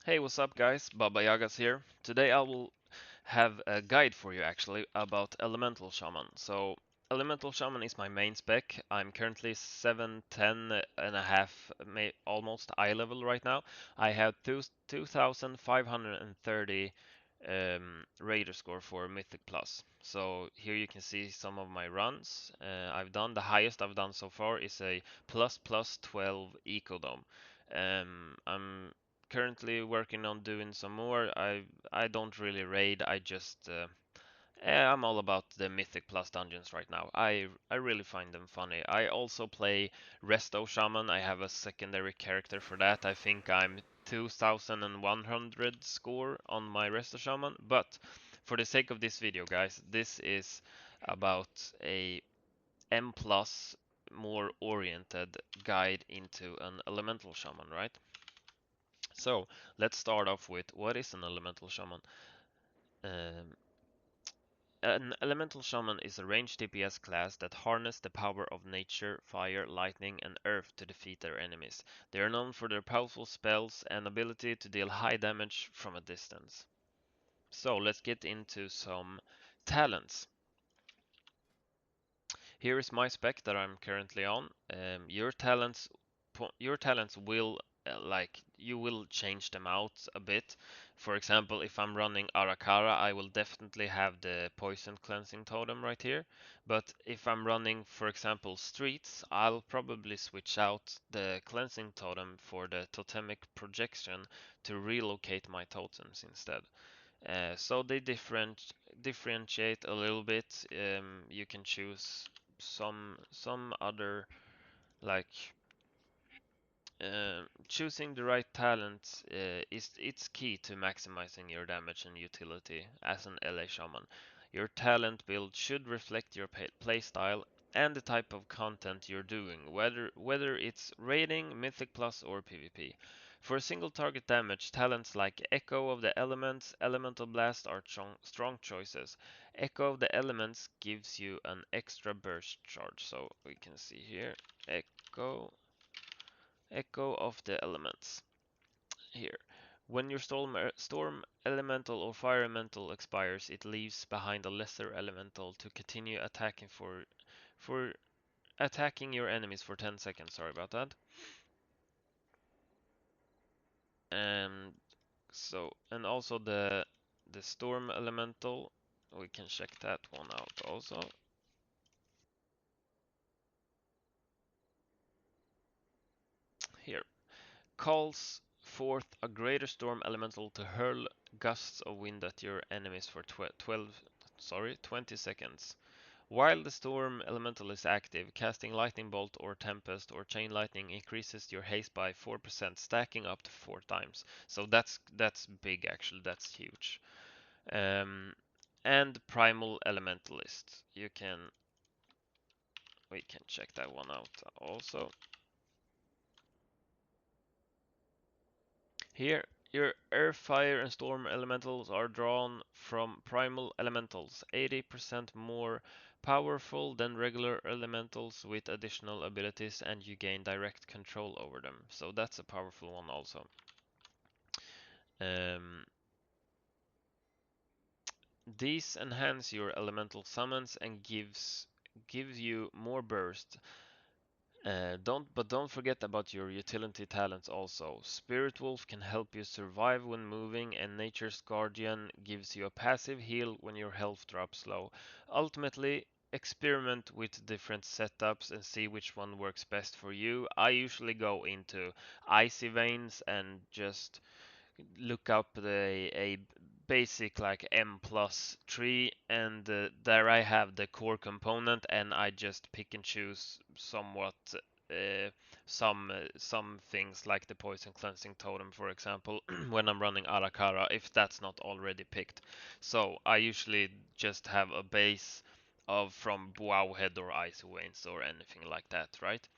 Hey, what's up guys? Baba Yagas here. Today I will have a guide for you actually about Elemental Shaman. So Elemental Shaman is my main spec. I'm currently 710 and a half, almost eye level right now. I have 2530 Raider score for Mythic Plus. So here you can see some of my runs. I've done the highest I've done so far is a plus 12 Eco Dome. I'm currently working on doing some more. I don't really raid. I'm all about the Mythic Plus dungeons right now. I really find them funny. I also play Resto Shaman. I have a secondary character for that. I think I'm 2100 score on my Resto Shaman. But for the sake of this video, guys, this is about a M plus more oriented guide into an Elemental Shaman, right? So let's start off with what is an elemental shaman? Um, an elemental shaman is a ranged DPS class that harness the power of nature, fire, lightning, and earth to defeat their enemies. They are known for their powerful spells and ability to deal high damage from a distance. So let's get into some talents. Here is my spec that I'm currently on. Your talents will like you will change them out a bit. For example, if I'm running Arakara, I will definitely have the poison cleansing totem right here. But if I'm running, for example, streets, I'll probably switch out the cleansing totem for the totemic projection to relocate my totems instead. So they differentiate a little bit. You can choose some other like choosing the right talent is it's key to maximizing your damage and utility as an LA shaman. Your talent build should reflect your playstyle and the type of content you're doing, whether it's raiding, Mythic Plus, or PvP. For single target damage, talents like Echo of the Elements, Elemental Blast are strong choices. Echo of the Elements gives you an extra burst charge, so we can see here Echo of the Elements here. When your storm elemental or fire elemental expires, it leaves behind a lesser elemental to continue attacking for attacking your enemies for 10 seconds. Sorry about that. And and also the storm elemental, we can check that one out also. Here calls forth a greater storm elemental to hurl gusts of wind at your enemies for 20 seconds. While the storm elemental is active, casting lightning bolt or tempest or chain lightning increases your haste by 4%, stacking up to 4 times. So that's big actually, that's huge. Um, and primal elementalist. We can check that one out also. Here, your earth, fire, and storm elementals are drawn from primal elementals, 80% more powerful than regular elementals with additional abilities, and you gain direct control over them. So that's a powerful one also. Um, these enhance your elemental summons and gives you more burst. Don't forget about your utility talents also. Spirit Wolf can help you survive when moving, and Nature's Guardian gives you a passive heal when your health drops low. Ultimately, experiment with different setups and see which one works best for you. I usually go into Icy Veins and just look up a basic like M plus tree, and there I have the core component, and I just pick and choose somewhat some things like the poison cleansing totem, for example, when I'm running Arakara, if that's not already picked. So I usually just have a base of from Wowhead or Ice Veins or anything like that, right?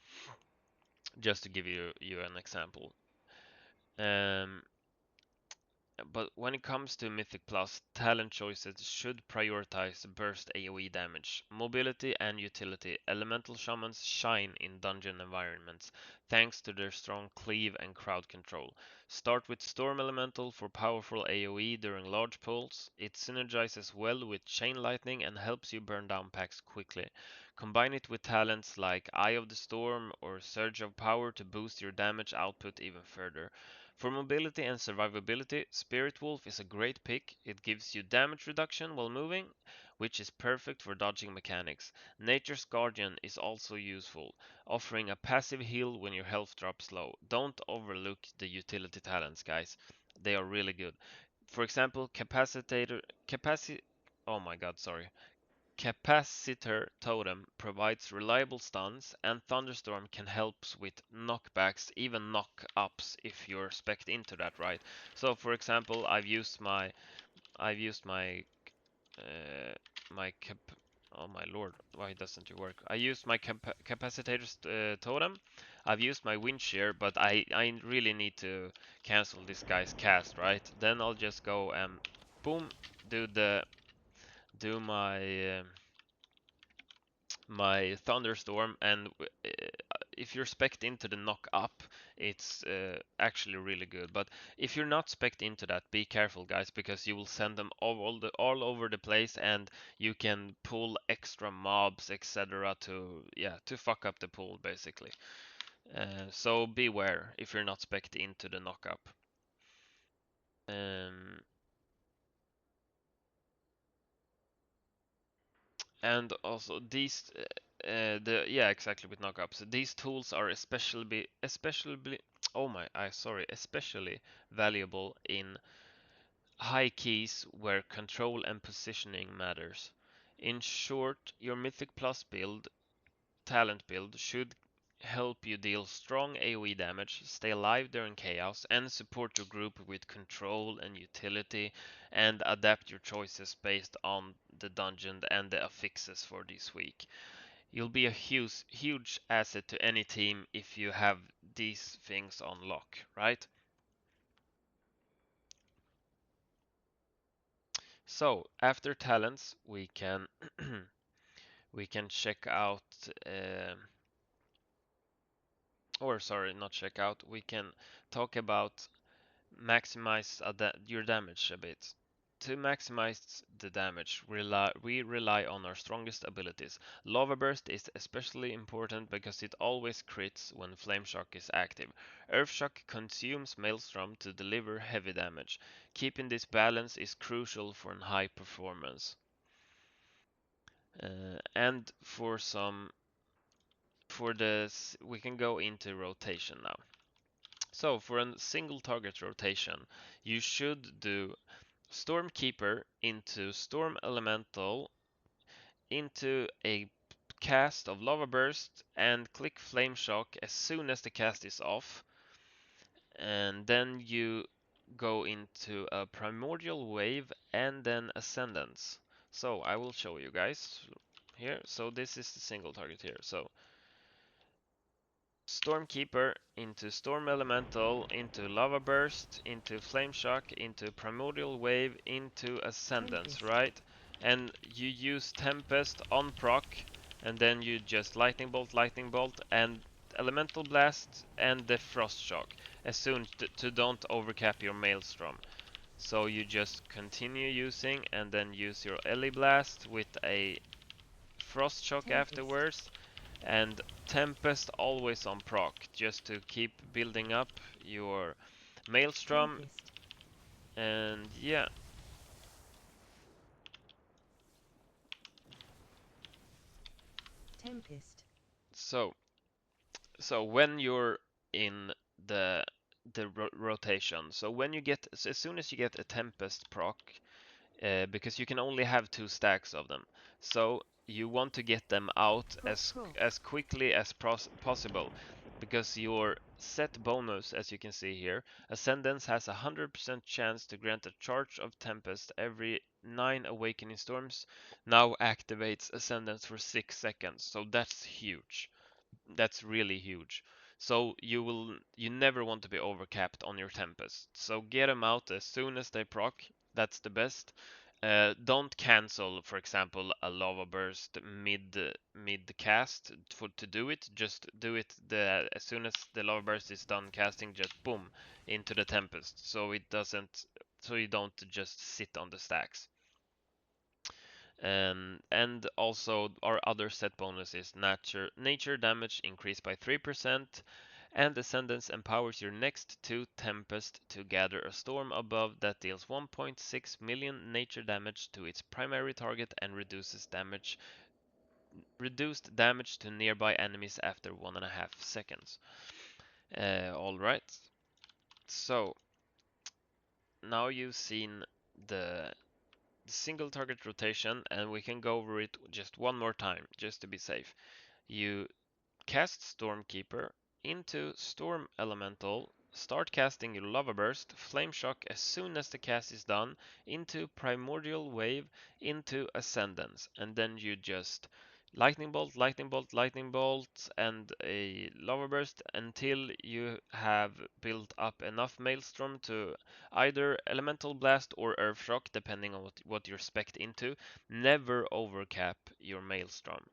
Just to give you an example. Um, But when it comes to Mythic Plus, talent choices should prioritize burst AoE damage, mobility, and utility. Elemental shamans shine in dungeon environments. thanks to their strong cleave and crowd control. Start with Storm Elemental for powerful AoE during large pulls. It synergizes well with Chain Lightning and helps you burn down packs quickly. Combine it with talents like Eye of the Storm or Surge of Power to boost your damage output even further. For mobility and survivability, Spirit Wolf is a great pick. It gives you damage reduction while moving, which is perfect for dodging mechanics. Nature's Guardian is also useful, offering a passive heal when your health drops low. Don't overlook the utility talents, guys. They are really good. For example, oh my god, sorry. Capacitor Totem provides reliable stuns, and Thunderstorm can help with knockbacks, even knock-ups if you're spec'd into that, right? So, for example, I've used uh, my cap. Oh my lord, why doesn't it work? I used my capacitor's totem. I've used my wind shear, but I really need to cancel this guy's cast, right? Then I'll just go and boom, do the do my thunderstorm, and if you're spec'd into the knock up, it's actually really good. But if you're not spec'd into that, be careful, guys, because you will send them all over the place, and you can pull extra mobs, etc. to to fuck up the pool basically. So beware if you're not spec'd into the knock up. Um, and also these exactly, with knockups, these tools are especially oh my I sorry especially valuable in high keys where control and positioning matters. In short, your Mythic Plus build, talent build, should help you deal strong AoE damage, stay alive during chaos, and support your group with control and utility, and adapt your choices based on the dungeon and the affixes for this week. You'll be a huge asset to any team if you have these things on lock, right? So after talents, we can we can check out, or sorry, not check out. We can talk about maximize your damage a bit. To maximize the damage, we rely on our strongest abilities. Lava Burst is especially important because it always crits when Flame Shock is active. Earth Shock consumes Maelstrom to deliver heavy damage. Keeping this balance is crucial for high performance. And for this, we can go into rotation now. So for a single target rotation, you should do Stormkeeper into Storm Elemental into a cast of Lava Burst and click Flame Shock as soon as the cast is off. And then you go into a Primordial Wave and then Ascendance. So I will show you guys here. So this is the single target here. So Stormkeeper into Storm Elemental, into Lava Burst, into Flame Shock, into Primordial Wave, into Ascendance, right? And you use Tempest on proc, and then you just Lightning Bolt, and Elemental Blast, and the Frost Shock, as soon to don't overcap your Maelstrom. So you just continue using, and then use your Ele Blast with a Frost Shock afterwards, and Tempest always on proc, just to keep building up your Maelstrom. And yeah, Tempest. so when you're in the rotation, so when you get as soon as you get a Tempest proc, because you can only have 2 stacks of them. So you want to get them out as quickly as possible, because your set bonus, as you can see here, Ascendance has a 100% chance to grant a charge of Tempest every 9 Awakening Storms. Now activates Ascendance for 6 seconds. So that's huge. That's really huge. So you never want to be overcapped on your Tempest. So get them out as soon as they proc. That's the best. Don't cancel, for example, a lava burst mid cast to do it. Just do it as soon as the lava burst is done casting. Just boom into the tempest, so it doesn't, so you don't just sit on the stacks. And also our other set bonus is nature damage increased by 3%, and Ascendance empowers your next 2 Tempest to gather a storm above that deals 1.6 million nature damage to its primary target and reduced damage to nearby enemies after 1.5 seconds. Alright, so now you've seen the single target rotation, and we can go over it just one more time, just to be safe. You cast Stormkeeper into Storm Elemental, start casting your Lava Burst, Flame Shock as soon as the cast is done, into Primordial Wave, into Ascendance, and then you just Lightning Bolt, Lightning Bolt, Lightning Bolt, and a Lava Burst until you have built up enough Maelstrom to either Elemental Blast or Earth Shock, depending on what you're spec'd into. Never overcap your Maelstrom.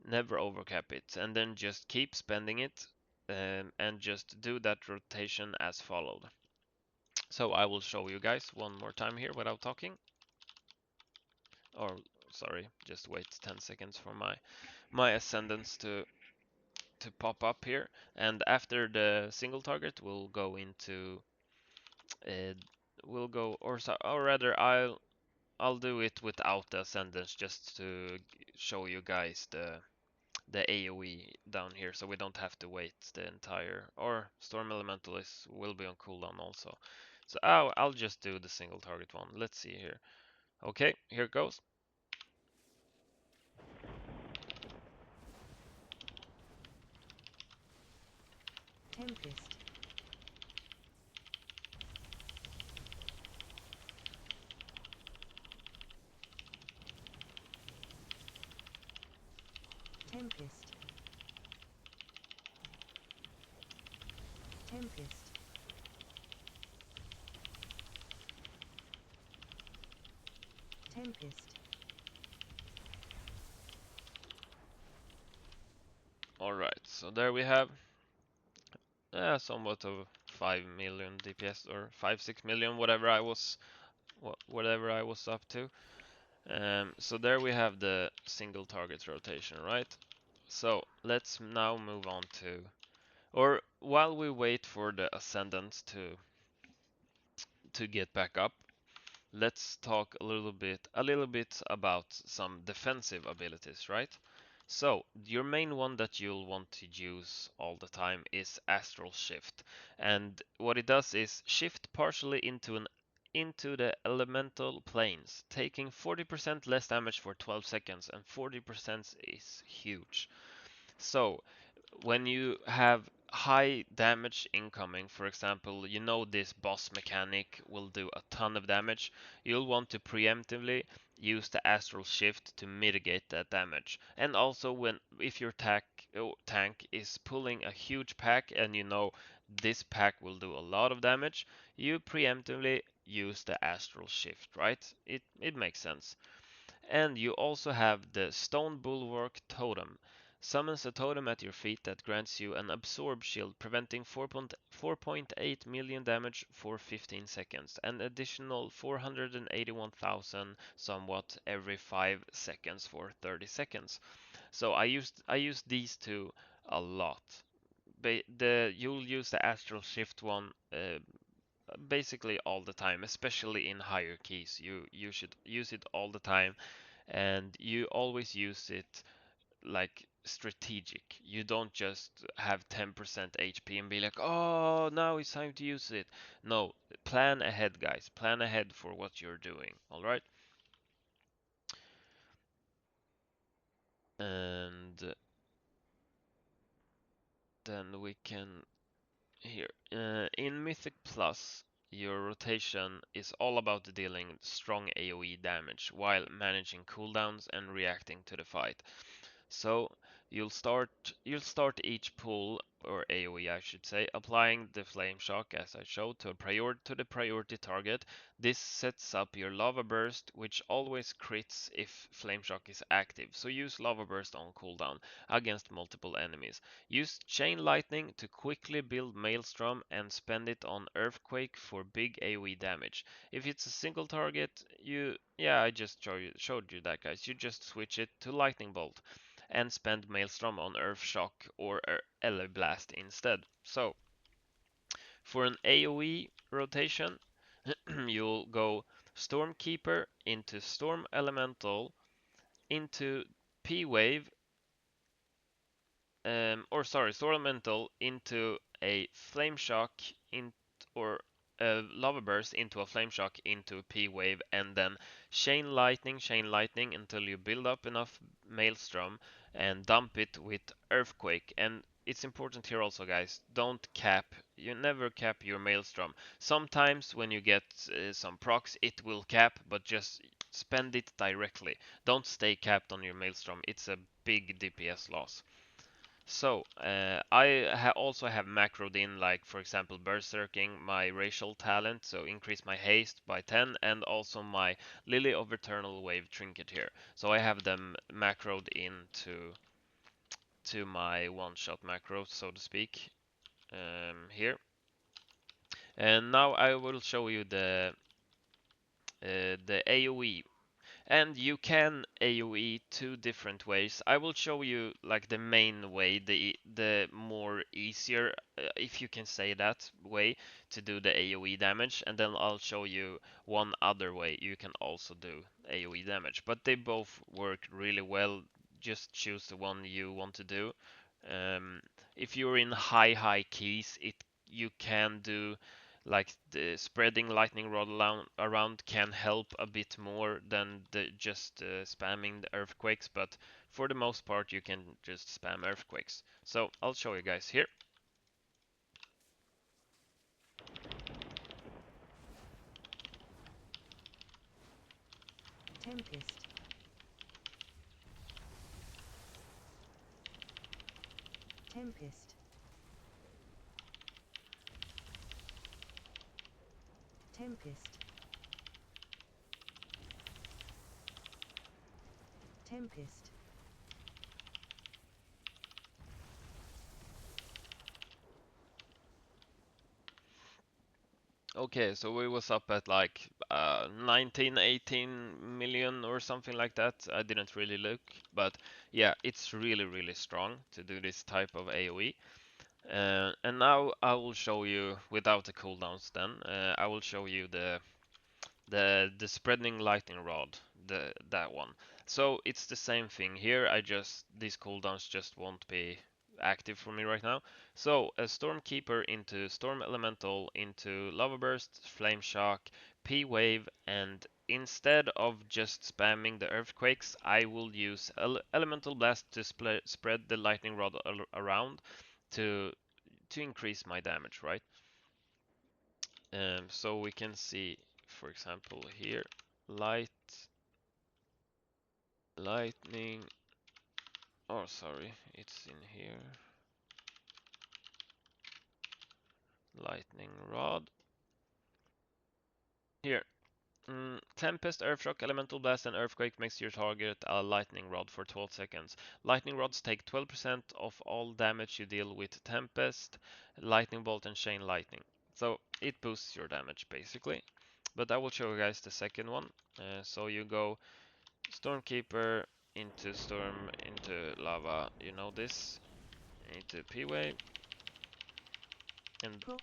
Never overcap it, and then just keep spending it, and just do that rotation as followed. So I will show you guys one more time here without talking. Or sorry, just wait 10 seconds for my ascendants to pop up here, and after the single target we'll go into uh, we'll go, or rather I'll do it without the ascendants just to show you guys the AoE down here, so we don't have to wait the entire. Or Storm Elemental will be on cooldown also. So I'll just do the single target one. Let's see here. Okay, here it goes. Tempest. Tempest. Tempest. Tempest. Alright, so there we have somewhat of 5 million DPS, or 5-6 million, whatever I was up to. So there we have the single target rotation, right? So let's now move on to, or while we wait for the ascendants to get back up, let's talk a little bit about some defensive abilities, right? So, your main one that you'll want to use all the time is Astral Shift. And what it does is shift partially into the elemental planes, taking 40% less damage for 12 seconds, and 40% is huge. So, when you have high damage incoming, for example, you know this boss mechanic will do a ton of damage, you'll want to preemptively use the astral shift to mitigate that damage. And also if your tank is pulling a huge pack and you know this pack will do a lot of damage, you preemptively use the astral shift, right? It makes sense. And you also have the Stone Bulwark Totem. Summons a totem at your feet that grants you an Absorb Shield, preventing 4.8 million damage for 15 seconds, and additional 481,000 somewhat every 5 seconds for 30 seconds. So I used these two a lot. You'll use the Astral Shift one basically all the time, especially in higher keys. You should use it all the time, and you always use it like strategic. You don't just have 10% HP and be like, oh, now it's time to use it. No, plan ahead, guys. Plan ahead for what you're doing. All right. And then we can here in Mythic Plus. Your rotation is all about dealing strong AoE damage while managing cooldowns and reacting to the fight. So You'll start each pull, or AoE I should say, applying the flame shock as I showed to the priority target. This sets up your lava burst, which always crits if flame shock is active. So use lava burst on cooldown against multiple enemies. Use chain lightning to quickly build maelstrom and spend it on earthquake for big AoE damage. If it's a single target, I just showed you that, guys. You just switch it to lightning bolt and spend Maelstrom on Earth Shock or Ele Blast instead. So, for an AoE rotation, you'll go Stormkeeper into Storm Elemental into P-Wave, Storm Elemental into a Flame Shock in, or a Lava Burst into a Flame Shock into a P-Wave, and then Chain Lightning until you build up enough Maelstrom and dump it with Earthquake. And it's important here also, guys, don't cap. You never cap your Maelstrom. Sometimes when you get some procs, it will cap, but just spend it directly. Don't stay capped on your Maelstrom. It's a big DPS loss. So, also have macroed in, like, for example, berserking my racial talent, so increase my haste by 10, and also my Lily of Eternal Wave trinket here. So I have them macroed into my one-shot macro, so to speak, here. And now I will show you the AoE. And you can AoE two different ways. I will show you like the main way, the more easier, if you can say that way, to do the AoE damage, and then I'll show you one other way you can also do AoE damage. But they both work really well. Just choose the one you want to do. If you're in high keys, you can do like the spreading lightning rod around can help a bit more than just spamming the earthquakes, but for the most part you can just spam earthquakes. So I'll show you guys here. Tempest. Tempest. Tempest. Tempest. Okay, so we was up at like 19, 18 million or something like that. I didn't really look, but yeah, it's really strong to do this type of AoE. And now I will show you without the cooldowns. Then I will show you the spreading lightning rod, that one. So it's the same thing here. These cooldowns just won't be active for me right now. So a Stormkeeper into Storm Elemental into Lava Burst, Flame Shock, P Wave, and instead of just spamming the earthquakes, I will use Elemental Blast to spread the lightning rod around to increase my damage, right? So we can see, for example, here, lightning. Oh, sorry, it's in here. Lightning rod. Here. Tempest, Earthshock, Elemental Blast, and Earthquake makes your target a Lightning Rod for 12 seconds. Lightning Rods take 12% of all damage you deal with Tempest, Lightning Bolt, and Chain Lightning. So it boosts your damage basically. But I will show you guys the second one. So you go Stormkeeper into Storm, into Lava, you know this, into P-Wave, and Proc.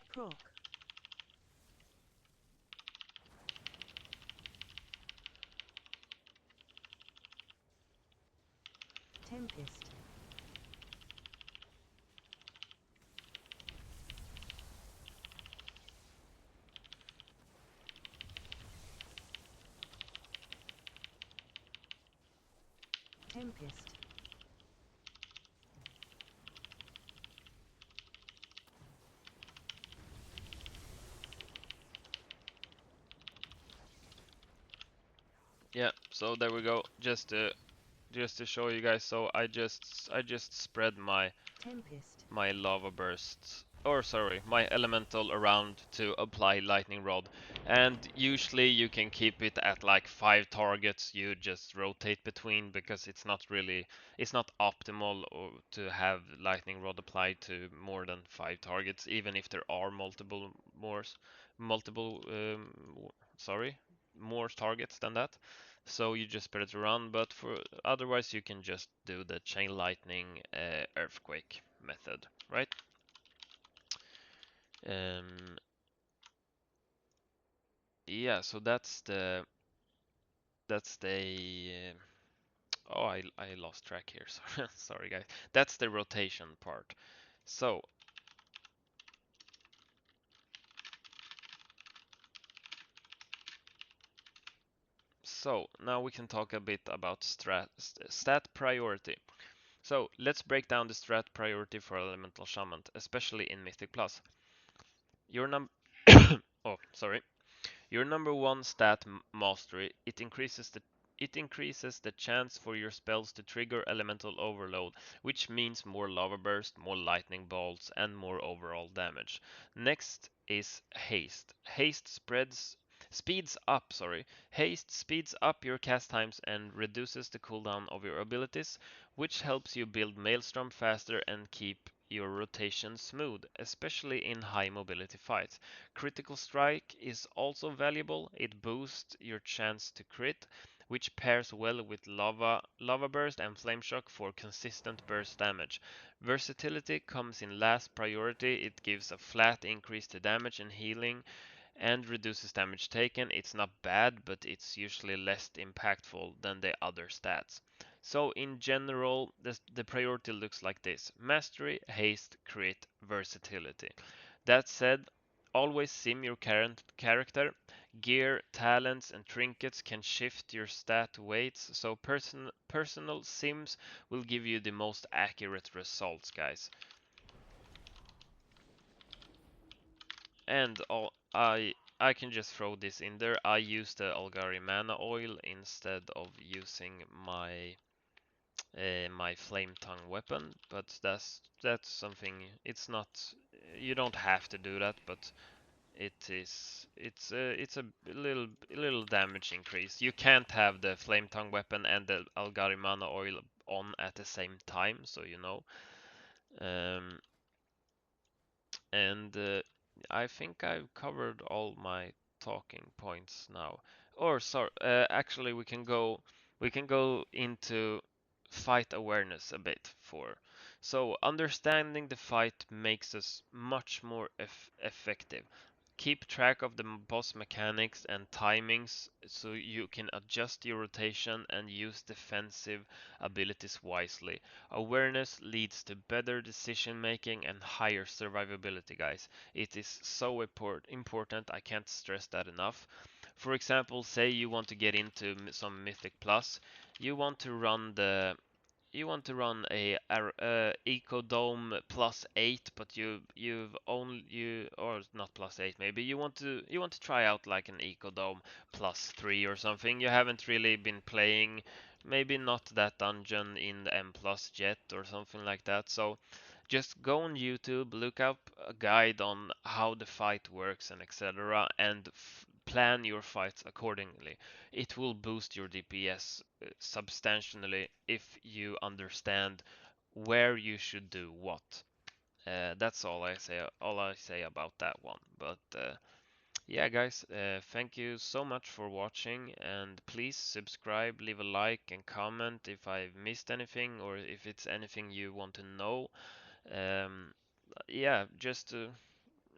Tempest. Tempest. yeah, so there we go. Just just to show you guys. So I just spread Tempest. my lava bursts, or sorry, my elemental around to apply lightning rod. And usually you can keep it at like 5 targets. You just rotate between because it's not optimal to have lightning rod applied to more than 5 targets, even if there are multiple, sorry, more targets than that. So you just spread it around, but for otherwise you can just do the chain lightning earthquake method, right? Um, yeah, so that's the oh, I lost track here. Sorry, sorry guys. That's the rotation part. So now we can talk a bit about stat priority. So let's break down the strat priority for Elemental Shaman, especially in Mythic Plus. Your num oh, sorry. Your number one stat mastery, it increases the chance for your spells to trigger elemental overload, which means more lava burst, more lightning bolts, and more overall damage. Next is haste. Haste speeds up your cast times and reduces the cooldown of your abilities, which helps you build Maelstrom faster and keep your rotation smooth, especially in high mobility fights. Critical Strike is also valuable. It boosts your chance to crit, which pairs well with Lava Burst and Flame Shock for consistent burst damage. Versatility comes in last priority. It gives a flat increase to damage and healing and reduces damage taken. It's not bad, but it's usually less impactful than the other stats. So in general, the priority looks like this: Mastery, Haste, Crit, Versatility. That said, always sim your current character. Gear, talents, and trinkets can shift your stat weights, so personal sims will give you the most accurate results, guys. And I can just throw this in there. I use the Algari mana oil instead of using my flame tongue weapon, but that's something. It's not. You don't have to do that, but it's a little damage increase. You can't have the flame tongue weapon and the Algari mana oil on at the same time, so you know. Um, and I think I've covered all my talking points now. Or sorry, actually we can go into fight awareness a bit for. So understanding the fight makes us much more effective. Keep track of the boss mechanics and timings so you can adjust your rotation and use defensive abilities wisely. Awareness leads to better decision making and higher survivability, guys. It is so important, I can't stress that enough. For example, say you want to get into some Mythic Plus, you want to run a Eco Dome +8, but you've only you or not +8 maybe you want to try out like an Eco Dome +3 or something. You haven't really been playing, maybe not that dungeon in the M plus yet or something like that. So just go on YouTube, look up a guide on how the fight works and etc. and plan your fights accordingly. It will boost your DPS substantially if you understand where you should do what. That's all I say about that one. But yeah, guys, thank you so much for watching, and please subscribe, leave a like, and comment if I've missed anything or if it's anything you want to know. Um, yeah, just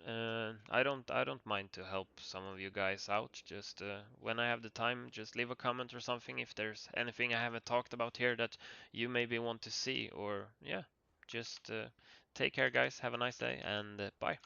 I don't mind to help some of you guys out. Just when I have the time, just leave a comment or something if there's anything I haven't talked about here that you maybe want to see. Or yeah, just take care, guys. Have a nice day, and bye.